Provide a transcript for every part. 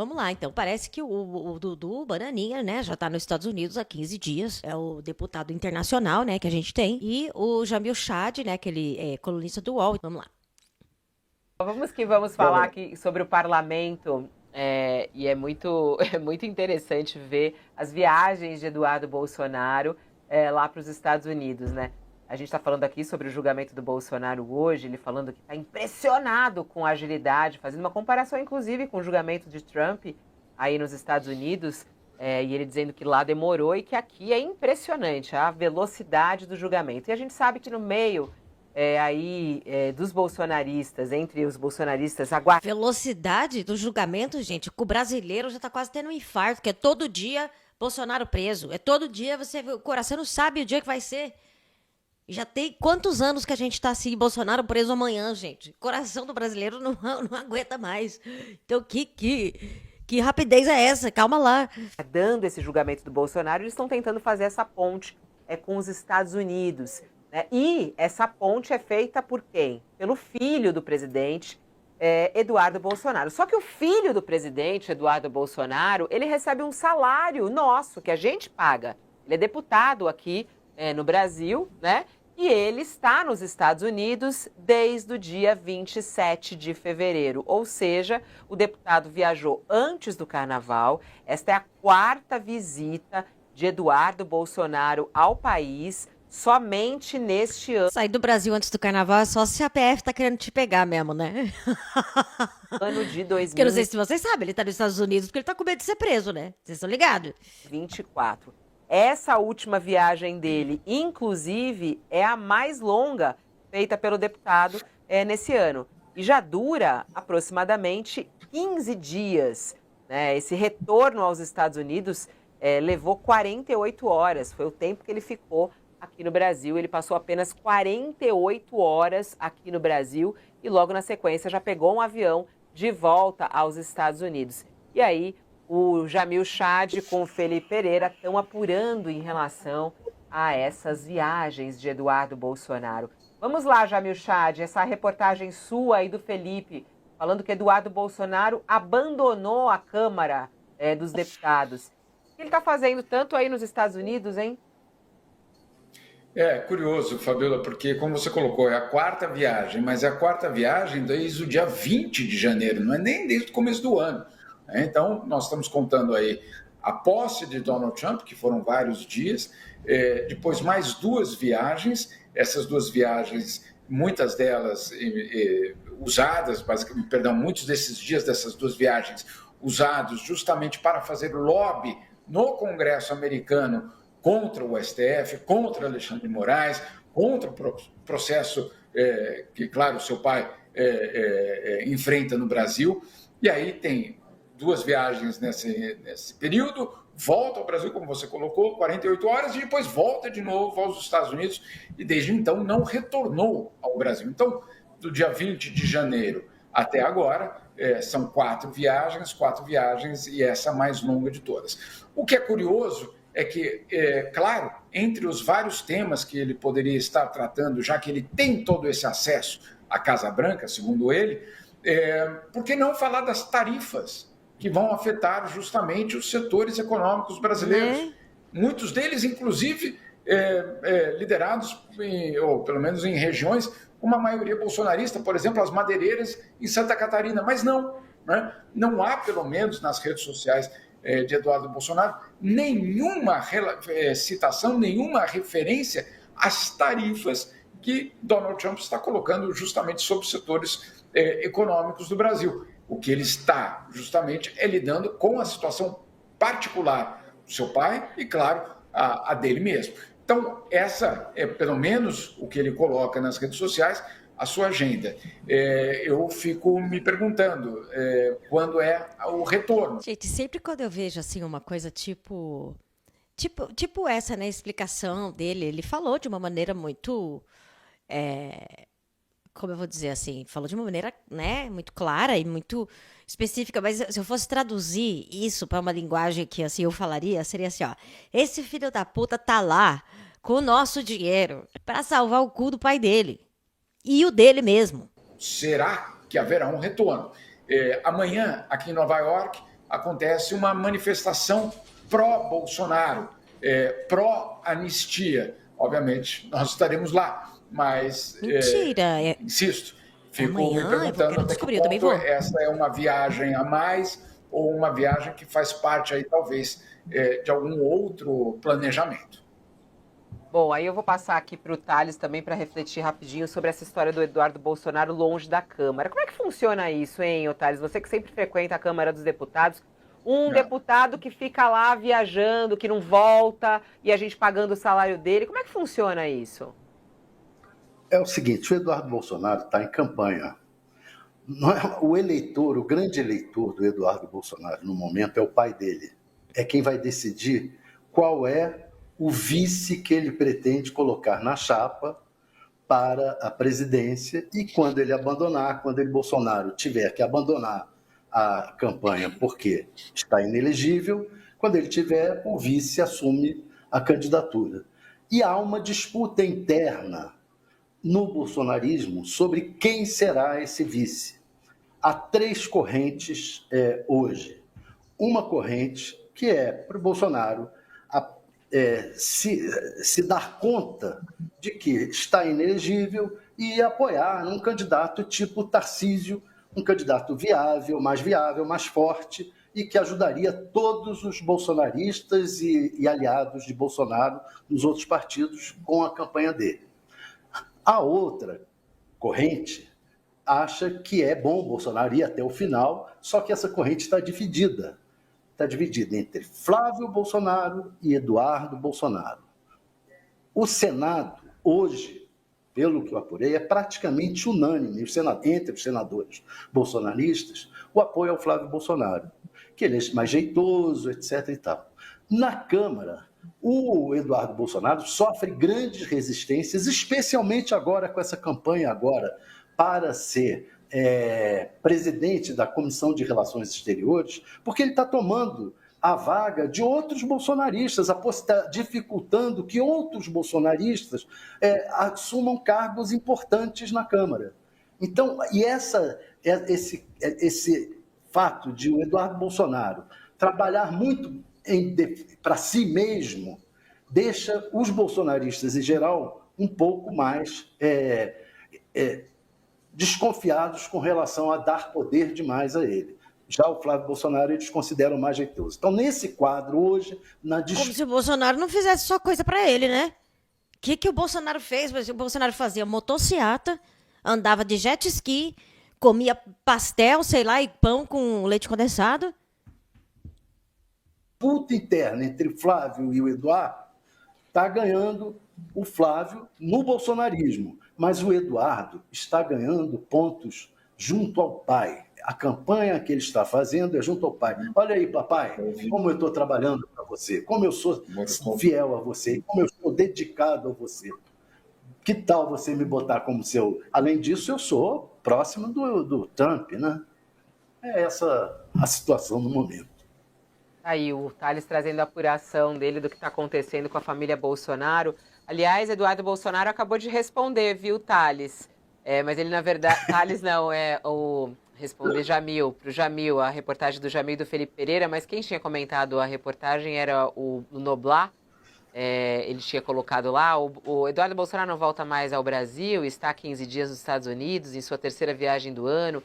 Vamos lá, então. Parece que o Dudu Bananinha, né, já tá nos Estados Unidos há 15 dias. É o deputado internacional, né, que a gente tem. E o Jamil Chad, né, que ele é colunista do UOL. Vamos lá. Vamos que vamos falar Vamos. aqui sobre o parlamento. E é muito, é muito interessante ver as viagens de Eduardo Bolsonaro lá para os Estados Unidos, né? A gente está falando aqui sobre o julgamento do Bolsonaro hoje, ele falando que está impressionado com a agilidade, fazendo uma comparação, inclusive, com o julgamento de Trump aí nos Estados Unidos, e ele dizendo que lá demorou e que aqui é impressionante a velocidade do julgamento. E a gente sabe que no meio dos bolsonaristas, entre os bolsonaristas, Velocidade do julgamento, gente, que o brasileiro já tá quase tendo um infarto, que é todo dia Bolsonaro preso. É todo dia o coração não sabe o dia que vai ser. E já tem quantos anos que a gente tá assim, Bolsonaro preso amanhã, gente? O coração do brasileiro não aguenta mais. Então, que rapidez é essa? Calma lá. dando esse julgamento do Bolsonaro, eles estão tentando fazer essa ponte com os Estados Unidos. Né? E essa ponte é feita por quem? Pelo filho do presidente, Eduardo Bolsonaro. Só que o filho do presidente, Eduardo Bolsonaro, ele recebe um salário nosso, que a gente paga. Ele é deputado aqui no Brasil, né? E ele está nos Estados Unidos desde o dia 27 de fevereiro. Ou seja, o deputado viajou antes do carnaval. Esta é a quarta visita de Eduardo Bolsonaro ao país, somente neste Sair do Brasil antes do carnaval é só se a PF tá querendo te pegar mesmo, né? ano de Porque eu não sei se vocês sabem, ele tá nos Estados Unidos porque ele tá com medo de ser preso, né? Vocês estão ligados? 2024. Essa última viagem dele, inclusive, é a mais longa feita pelo deputado nesse ano. E já dura aproximadamente 15 dias. Né? Esse retorno aos Estados Unidos levou 48 horas. Foi o tempo que ele ficou aqui no Brasil. Ele passou apenas 48 horas aqui no Brasil e logo na sequência já pegou um avião de volta aos Estados Unidos. E aí, o Jamil Chad com o Felipe Pereira estão apurando em relação a essas viagens de Eduardo Bolsonaro. Vamos lá, Jamil Chad, essa reportagem sua e do Felipe, falando que Eduardo Bolsonaro abandonou a Câmara dos Deputados. O que ele está fazendo tanto aí nos Estados Unidos, hein? É curioso, Fabiola, porque, como você colocou, é a quarta viagem, mas é a quarta viagem desde o dia 20 de janeiro, não é nem desde o começo do ano. Né? Então, nós estamos contando aí a posse de Donald Trump, que foram vários dias, depois mais duas viagens, essas duas viagens, muitas delas usadas, basicamente, perdão, muitos desses dias dessas duas viagens usados justamente para fazer lobby no Congresso americano contra o STF, contra Alexandre de Moraes, contra o processo que, claro, seu pai enfrenta no Brasil. E aí tem duas viagens nesse período, volta ao Brasil, como você colocou, 48 horas, e depois volta de novo aos Estados Unidos, e desde então não retornou ao Brasil. Então, do dia 20 de janeiro até agora, são quatro viagens, e essa a mais longa de todas. O que é curioso é que, claro, entre os vários temas que ele poderia estar tratando, já que ele tem todo esse acesso à Casa Branca, segundo ele, por que não falar das tarifas que vão afetar justamente os setores econômicos brasileiros? Né? Muitos deles, inclusive, liderados, ou pelo menos em regiões com uma maioria bolsonarista, por exemplo, as madeireiras em Santa Catarina. Mas não, né? Não há, pelo menos nas redes sociais de Eduardo Bolsonaro, nenhuma citação, nenhuma referência às tarifas que Donald Trump está colocando justamente sobre os setores econômicos do Brasil. O que ele está justamente lidando com a situação particular do seu pai e, claro, a dele mesmo. Então, essa é pelo menos o que ele coloca nas redes sociais, a sua agenda. Eu fico me perguntando quando é o retorno. Gente, sempre quando eu vejo assim uma coisa tipo essa, né, explicação dele, ele falou de uma maneira muito, como eu vou dizer assim, falou de uma maneira, né, muito clara e muito específica, mas se eu fosse traduzir isso para uma linguagem que assim eu falaria, seria assim, ó, esse filho da puta tá lá com o nosso dinheiro para salvar o cu do pai dele e o dele mesmo. Será que haverá um retorno? Amanhã, aqui em Nova York, acontece uma manifestação pró-Bolsonaro, pró-anistia. Obviamente, nós estaremos lá, mas, Mentira! insisto, fico me Amanhã eu perguntando quero até que descobrir, eu também ponto vou. essa é uma viagem a mais ou uma viagem que faz parte aí, talvez, de algum outro planejamento. Bom, aí eu vou passar aqui para o Thales também para refletir rapidinho sobre essa história do Eduardo Bolsonaro longe da Câmara. Como é que funciona isso, hein, ô Thales? Você que sempre frequenta a Câmara dos Deputados, deputado que fica lá viajando, que não volta, e a gente pagando o salário dele. Como é que funciona isso? É o seguinte, o Eduardo Bolsonaro está em campanha. Não é, o eleitor, o grande eleitor do Eduardo Bolsonaro no momento é o pai dele. É quem vai decidir qual é o vice que ele pretende colocar na chapa para a presidência, e quando ele abandonar, quando ele, Bolsonaro, tiver que abandonar a campanha porque está inelegível, quando ele tiver, o vice assume a candidatura. E há uma disputa interna no bolsonarismo sobre quem será esse vice. Há três correntes hoje. Uma corrente que é para o Bolsonaro se dar conta de que está inelegível e apoiar um candidato tipo Tarcísio, um candidato viável, mais forte, e que ajudaria todos os bolsonaristas e aliados de Bolsonaro nos outros partidos com a campanha dele. A outra corrente acha que é bom o Bolsonaro ir até o final, só que essa corrente está dividida. Está dividida entre Flávio Bolsonaro e Eduardo Bolsonaro. O Senado, hoje, pelo que eu apurei, é praticamente unânime entre os senadores bolsonaristas o apoio ao Flávio Bolsonaro, que ele é mais jeitoso, etc. e tal. Na Câmara, o Eduardo Bolsonaro sofre grandes resistências, especialmente agora com essa campanha agora para ser presidente da Comissão de Relações Exteriores, porque ele está tomando a vaga de outros bolsonaristas, dificultando que outros bolsonaristas assumam cargos importantes na Câmara. Então, esse fato de o Eduardo Bolsonaro trabalhar muito para si mesmo deixa os bolsonaristas, em geral, um pouco mais desconfiados com relação a dar poder demais a ele. Já o Flávio Bolsonaro eles consideram mais jeitoso. Então, nesse quadro, hoje, Como se o Bolsonaro não fizesse só coisa pra ele, né? O que o Bolsonaro fez? O Bolsonaro fazia motociata, andava de jet ski, comia pastel, sei lá, e pão com leite condensado. Disputa interna entre o Flávio e o Eduardo está ganhando o Flávio no bolsonarismo, mas o Eduardo está ganhando pontos junto ao pai. A campanha que ele está fazendo é junto ao pai. Olha aí, papai, como eu estou trabalhando para você, como eu sou fiel a você, como eu sou dedicado a você. Que tal você me botar como seu... Além disso, eu sou próximo do Trump, né? É essa a situação no momento. Aí o Thales trazendo a apuração dele do que está acontecendo com a família Bolsonaro. Aliás, Eduardo Bolsonaro acabou de responder, viu, Thales? Mas ele, na verdade, Thales não, responder Jamil, para o Jamil, a reportagem do Jamil e do Felipe Pereira, mas quem tinha comentado a reportagem era o Noblar. Ele tinha colocado lá, o Eduardo Bolsonaro não volta mais ao Brasil, está há 15 dias nos Estados Unidos, em sua terceira viagem do ano.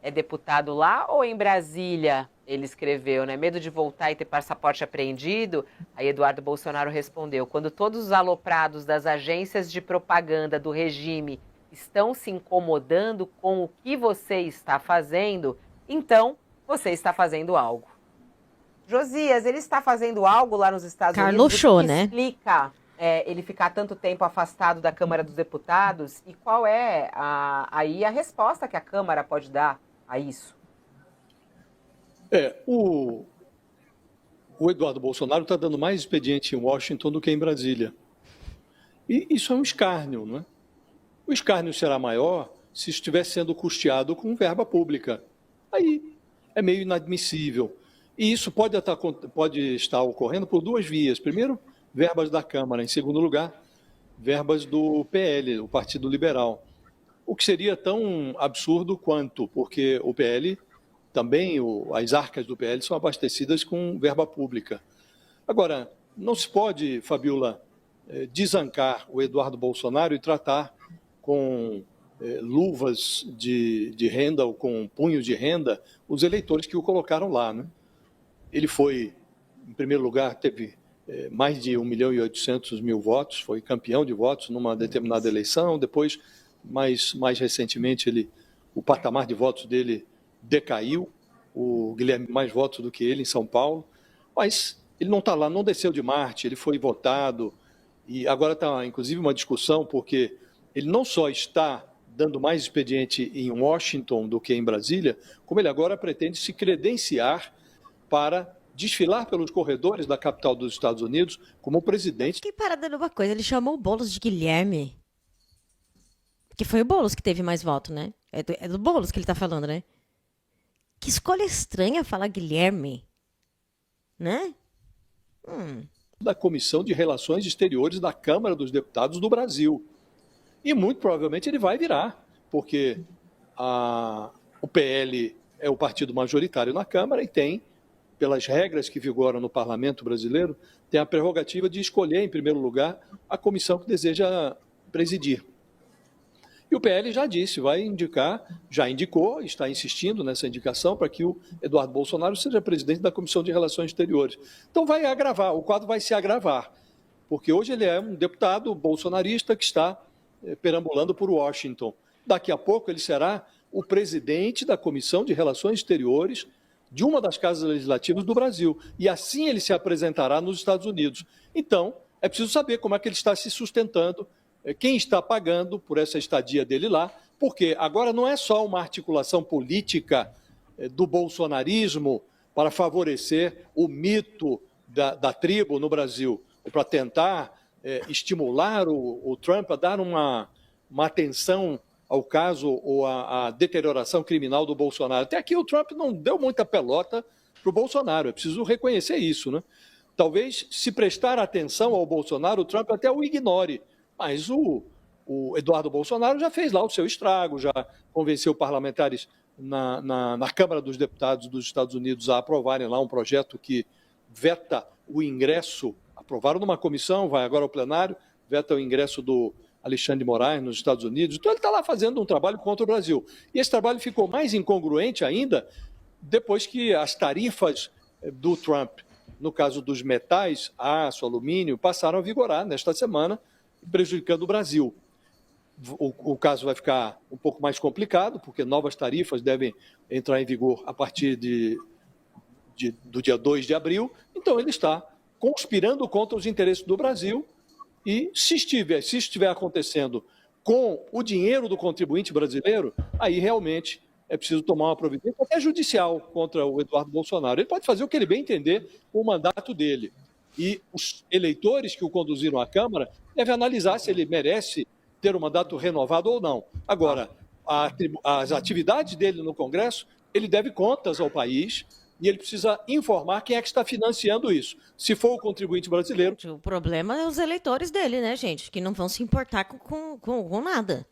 É deputado lá ou em Brasília? Ele escreveu, né? Medo de voltar e ter passaporte apreendido? Aí Eduardo Bolsonaro respondeu: quando todos os aloprados das agências de propaganda do regime estão se incomodando com o que você está fazendo, então você está fazendo algo. Josias, ele está fazendo algo lá nos Estados Unidos? Carlos Show, né? Explica ele ficar tanto tempo afastado da Câmara dos Deputados e qual é aí a resposta que a Câmara pode dar a isso? O Eduardo Bolsonaro está dando mais expediente em Washington do que em Brasília. E isso é um escárnio, não é? O escárnio será maior se estiver sendo custeado com verba pública. Aí é meio inadmissível. E isso pode estar ocorrendo por duas vias. Primeiro, verbas da Câmara. Em segundo lugar, verbas do PL, o Partido Liberal. O que seria tão absurdo quanto, porque o PL também as arcas do PL são abastecidas com verba pública. Agora, não se pode, Fabiola, desancar o Eduardo Bolsonaro e tratar com luvas de renda ou com punhos de renda os eleitores que o colocaram lá, né? Ele foi, em primeiro lugar, teve mais de 1.800.000 votos, foi campeão de votos numa determinada eleição, depois, mais recentemente, o patamar de votos dele decaiu, o Guilherme mais votos do que ele em São Paulo, mas ele não está lá, não desceu de Marte, ele foi votado, e agora está, inclusive, uma discussão, porque ele não só está dando mais expediente em Washington do que em Brasília, como ele agora pretende se credenciar para desfilar pelos corredores da capital dos Estados Unidos como presidente. Fiquei parada numa coisa, ele chamou o Boulos de Guilherme. Que foi o Boulos que teve mais voto, né? É do Boulos que ele tá falando, né? Que escolha estranha falar Guilherme. Né? Da Comissão de Relações Exteriores da Câmara dos Deputados do Brasil. E muito provavelmente ele vai virar, porque o PL é o partido majoritário na Câmara e tem, pelas regras que vigoram no parlamento brasileiro, tem a prerrogativa de escolher, em primeiro lugar, a comissão que deseja presidir. E o PL já disse, vai indicar, já indicou, está insistindo nessa indicação para que o Eduardo Bolsonaro seja presidente da Comissão de Relações Exteriores. Então vai agravar, o quadro vai se agravar, porque hoje ele é um deputado bolsonarista que está perambulando por Washington. Daqui a pouco ele será o presidente da Comissão de Relações Exteriores de uma das casas legislativas do Brasil. E assim ele se apresentará nos Estados Unidos. Então, é preciso saber como é que ele está se sustentando, quem está pagando por essa estadia dele lá, porque agora não é só uma articulação política do bolsonarismo para favorecer o mito da tribo no Brasil, ou para tentar estimular o Trump a dar uma atenção ao caso ou à deterioração criminal do Bolsonaro. Até aqui o Trump não deu muita pelota para o Bolsonaro, é preciso reconhecer isso, né? Talvez, se prestar atenção ao Bolsonaro, o Trump até o ignore, mas o Eduardo Bolsonaro já fez lá o seu estrago, já convenceu parlamentares na Câmara dos Deputados dos Estados Unidos a aprovarem lá um projeto que veta o ingresso, aprovaram numa comissão, vai agora ao plenário, veta o ingresso do Alexandre de Moraes nos Estados Unidos. Então ele está lá fazendo um trabalho contra o Brasil. E esse trabalho ficou mais incongruente ainda depois que as tarifas do Trump, no caso dos metais, aço, alumínio, passaram a vigorar nesta semana, prejudicando o Brasil. O caso vai ficar um pouco mais complicado, porque novas tarifas devem entrar em vigor a partir do dia 2 de abril. Então ele está conspirando contra os interesses do Brasil. E se estiver acontecendo com o dinheiro do contribuinte brasileiro, aí realmente é preciso tomar uma providência, até judicial, contra o Eduardo Bolsonaro. Ele pode fazer o que ele bem entender com o mandato dele. E os eleitores que o conduziram à Câmara devem analisar se ele merece ter um mandato renovado ou não. Agora, as atividades dele no Congresso, ele deve contas ao país, e ele precisa informar quem é que está financiando isso. Se for o contribuinte brasileiro... O problema é os eleitores dele, né, gente? Que não vão se importar com nada.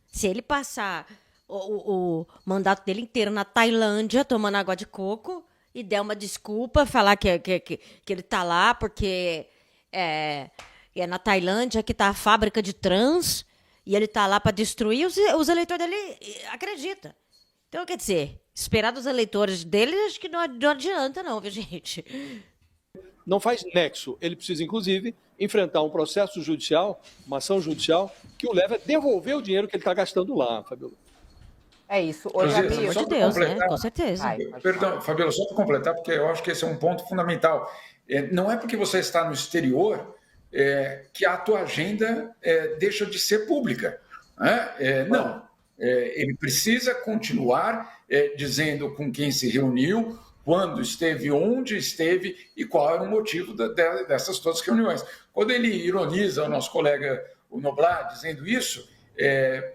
Se ele passar o mandato dele inteiro na Tailândia, tomando água de coco, e der uma desculpa, falar que ele está lá porque é na Tailândia que está a fábrica de trans, e ele está lá para destruir, os eleitores dele acreditam. Então, quer dizer, esperar dos eleitores dele, acho que não adianta não, viu, gente? Não faz nexo. Ele precisa, inclusive, enfrentar um processo judicial, uma ação judicial, que o leve a devolver o dinheiro que ele está gastando lá, Fabiola. É isso. Pelo amor de Deus, né? Com certeza. Perdão, Fabiola, só para completar, porque eu acho que esse é um ponto fundamental. Não é porque você está no exterior que a tua agenda deixa de ser pública. Né? Não. Ele precisa continuar dizendo com quem se reuniu, quando esteve, onde esteve e qual era o motivo dessas todas as reuniões. Quando ele ironiza o nosso colega o Noblar dizendo isso,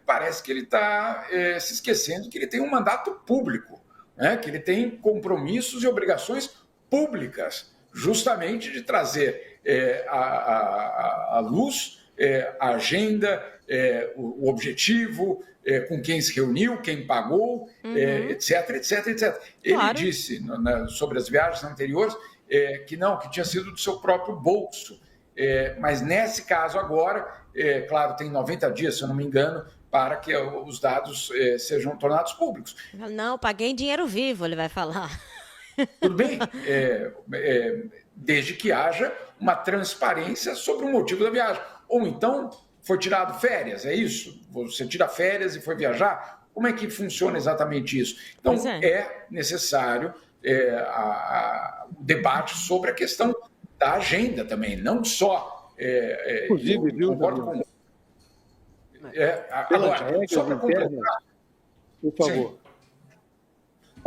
parece que ele está se esquecendo que ele tem um mandato público, né? Que ele tem compromissos e obrigações públicas, justamente de trazer à luz a agenda o objetivo, com quem se reuniu, quem pagou, etc, etc, etc. Ele Claro. disse sobre as viagens anteriores que não, que tinha sido do seu próprio bolso. Mas nesse caso agora, claro, tem 90 dias, se eu não me engano, para que os dados sejam tornados públicos. Não, paguei em dinheiro vivo, ele vai falar. Tudo bem, desde que haja uma transparência sobre o motivo da viagem. Ou então, foi tirado férias, é isso? Você tira férias e foi viajar? Como é que funciona exatamente isso? Então, Pois é. é necessário o debate sobre a questão da agenda também, não só... Inclusive, viu, concordo Daniel? Agora, regras só para internas, completar... por favor.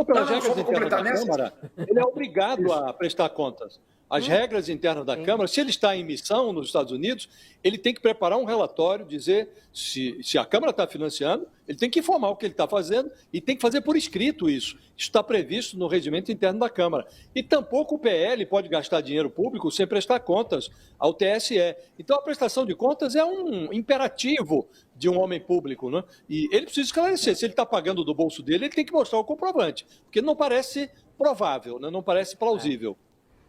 Pelas Não, só regras para internas da completar nessa... Câmara, ele é obrigado a prestar contas. As regras internas da Câmara, se ele está em missão nos Estados Unidos, ele tem que preparar um relatório, dizer se a Câmara está financiando, ele tem que informar o que ele está fazendo e tem que fazer por escrito isso. Isso está previsto no regimento interno da Câmara. E tampouco o PL pode gastar dinheiro público sem prestar contas ao TSE. Então, a prestação de contas é um imperativo de um homem público, né? E ele precisa esclarecer. Se ele está pagando do bolso dele, ele tem que mostrar o comprovante, porque não parece provável, né? Não parece plausível.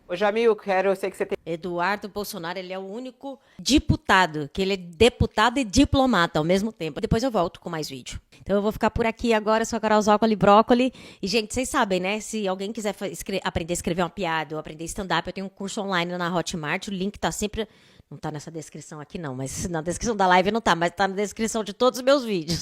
Ô, Jamil, eu sei que você tem... Eduardo Bolsonaro, ele é o único deputado, que ele é deputado e diplomata ao mesmo tempo. Depois eu volto com mais vídeo. Então eu vou ficar por aqui agora, sou a Carol Zócoli Brócoli. E, gente, vocês sabem, né? Se alguém quiser aprender a escrever uma piada ou aprender stand-up, eu tenho um curso online na Hotmart. O link tá sempre... Não tá nessa descrição aqui, não. Mas na descrição da live não tá, mas tá na descrição de todos os meus vídeos.